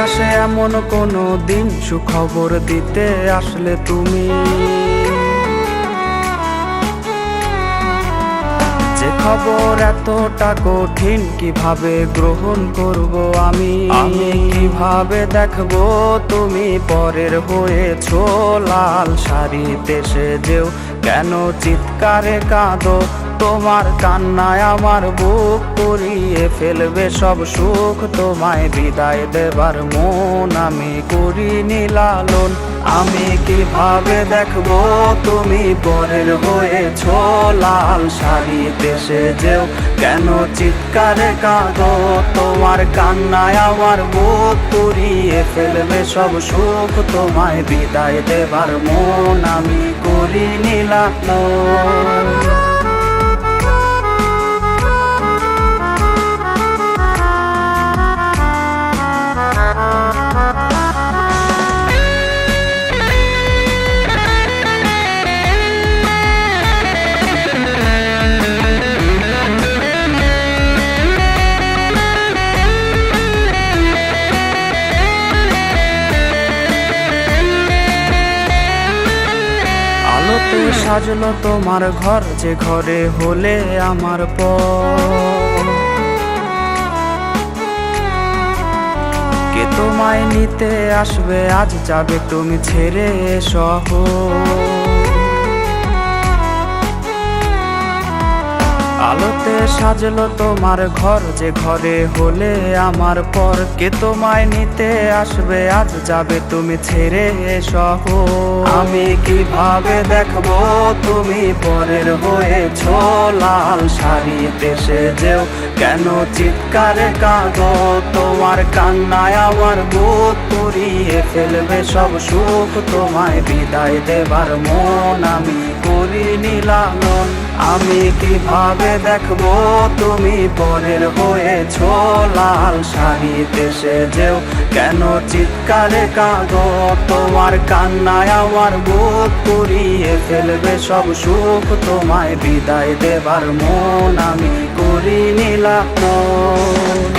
আসে এমন কোনো দিন সুখবর দিতে আসলে তুমি, যে খবর এতটা কঠিন কিভাবে গ্রহণ করব আমি কিভাবে দেখবো তুমি পরের হয়েছো লাল শাড়িতে সেজেও কেন চিৎকারে কাঁদো, তোমার কান্নায় আমার বুক পুড়িয়ে ফেলবে সব সুখ, তোমায় বিদায় দেবার মন আমি করিনি লালন। আমি কিভাবে দেখবো তুমি পরের হয়েছো লাল শাড়িতে সেজেও কেন চিৎকারে কাঁদো, তোমার কান্নায় আমার বুক পুড়িয়ে ফেলবে সব সুখ, তোমায় বিদায় দেবার মন আমি করিনি লালন। আলোতে সাজলো তোমার ঘর, যে ঘরে হলে আমার পর, কে তোমায় নিতে আসবে আজ যাবে তুমি ছেড়ে শহর। আলোতে সাজলো তোমার ঘর, যে ঘরে হলে আমার পর, কে তোমায় নিতে আসবে আজ যাবে তুমি ছেড়ে শহর। আমি কিভাবে দেখবো তুমি পরের হয়েছো লাল শাড়িতে সেজেও কেন চিৎকারে কাঁদো, তোমার কান্নায় আমার বুক পুড়িয়ে ফেলবে সব সুখ, তোমায় বিদায় দেবার মন আমি করিনি লালন। আমি কিভাবে দেখবো তুমি পরের হয়েছো লাল শাড়িতে সেজেও কেন চিৎকারে কাঁদো, তোমার কান্নায় আমার বুক পুড়িয়ে ফেলবে সব সুখ, তোমায় বিদায় দেবার মন আমি করিনি লালন।